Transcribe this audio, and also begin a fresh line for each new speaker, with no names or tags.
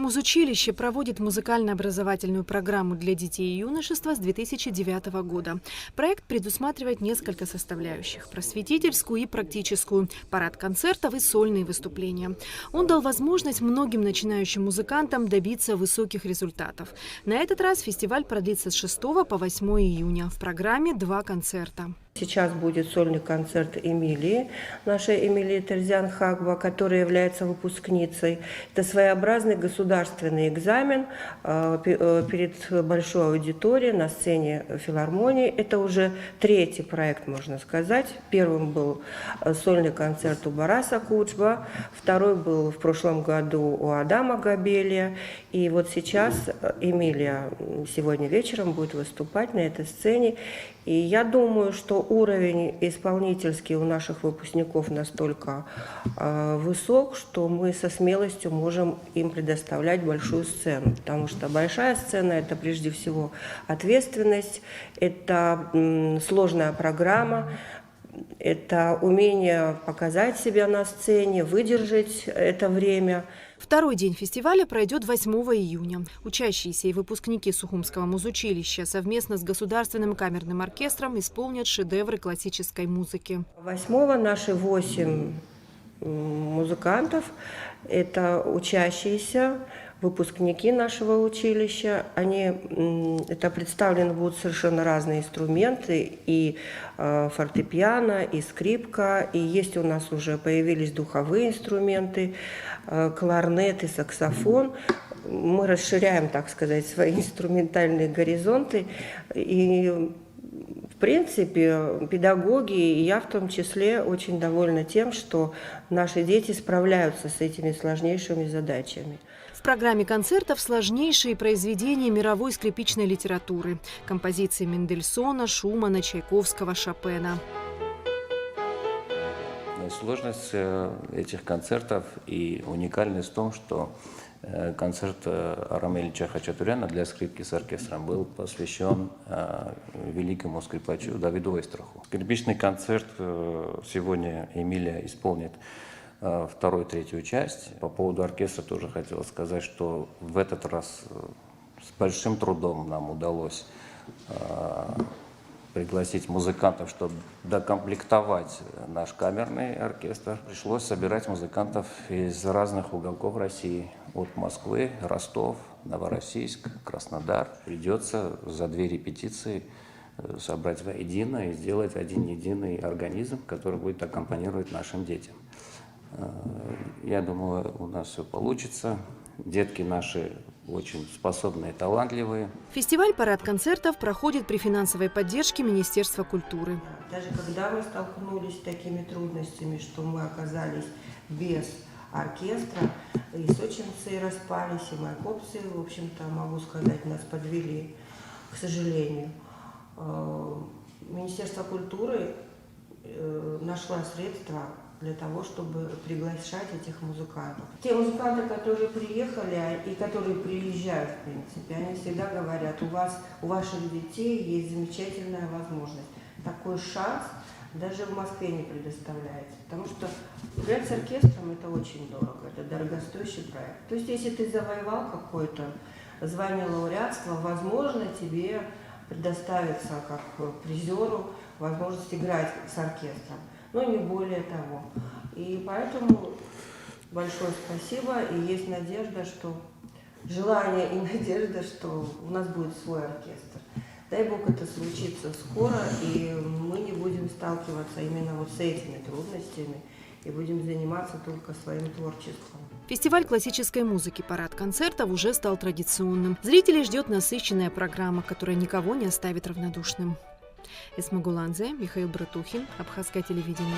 Музучилище проводит музыкально-образовательную программу для детей и юношества с 2009 года. Проект предусматривает несколько составляющих – просветительскую и практическую, парад концертов и сольные выступления. Он дал возможность многим начинающим музыкантам добиться высоких результатов. На этот раз фестиваль продлится с 6 по 8 июня. В программе 2 концерта.
Сейчас будет сольный концерт Эмилии, нашей Эмилии Терзиан-Хагба, которая является выпускницей. Это своеобразный государственный экзамен перед большой аудиторией на сцене филармонии. Это уже 3-й проект, можно сказать. Первым был сольный концерт у Бараса Куджба, 2-й был в прошлом году у Адама Габелия. И вот сейчас Эмилия сегодня вечером будет выступать на этой сцене. И я думаю, что уровень исполнительский у наших выпускников настолько высок, что мы со смелостью можем им предоставлять большую сцену. Потому что большая сцена – это прежде всего ответственность, это сложная программа, это умение показать себя на сцене, выдержать это время.
Второй день фестиваля пройдет 8 июня. Учащиеся и выпускники Сухумского музучилища совместно с Государственным камерным оркестром исполнят шедевры классической музыки.
8-го наши 8 музыкантов – это учащиеся, выпускники нашего училища. Это представлены будут совершенно разные инструменты, и фортепиано, и скрипка, и есть у нас уже появились духовые инструменты, кларнет и саксофон. Мы расширяем, так сказать, свои инструментальные горизонты, и в принципе, педагоги, и я в том числе, очень довольна тем, что наши дети справляются с этими сложнейшими задачами.
В программе концертов сложнейшие произведения мировой скрипичной литературы. Композиции Мендельсона, Шумана, Чайковского, Шопена.
Сложность этих концертов и уникальность в том, что концерт Арама Ильича Хачатуряна для скрипки с оркестром был посвящен великому скрипачу Давиду Ойстраху. Скрипичный концерт сегодня Эмилия исполнит 2-ю, 3-ю часть. По поводу оркестра тоже хотел сказать, что в этот раз с большим трудом нам удалось пригласить музыкантов, чтобы докомплектовать наш камерный оркестр. Пришлось собирать музыкантов из разных уголков России. От Москвы, Ростов, Новороссийск, Краснодар. Придется за 2 репетиции собрать воедино и сделать один единый организм, который будет аккомпанировать нашим детям. Я думаю, у нас все получится. Детки наши очень способные, талантливые.
Фестиваль «Парад концертов» проходит при финансовой поддержке Министерства культуры.
Даже когда мы столкнулись с такими трудностями, что мы оказались без оркестра, и сочинцы распались, и майкопцы, в общем-то, могу сказать, нас подвели, к сожалению. Министерство культуры нашло средства для того, чтобы приглашать этих музыкантов. Те музыканты, которые приехали и которые приезжают, в принципе, они всегда говорят, у ваших детей есть замечательная возможность. Такой шанс даже в Москве не предоставляется, потому что играть с оркестром – это очень дорого, это дорогостоящий проект. То есть, если ты завоевал какое-то звание лауреатства, возможно, тебе предоставится как призеру возможность играть с оркестром, но не более того. И поэтому большое спасибо, и есть надежда, что желание и надежда, что у нас будет свой оркестр. Дай Бог, это случится скоро, и мы не будем сталкиваться именно вот с этими трудностями, и будем заниматься только своим творчеством.
Фестиваль классической музыки «Парад концертов» уже стал традиционным. Зрителей ждет насыщенная программа, которая никого не оставит равнодушным. Эсма Гуланзе, Михаил Братухин, Абхазское телевидение.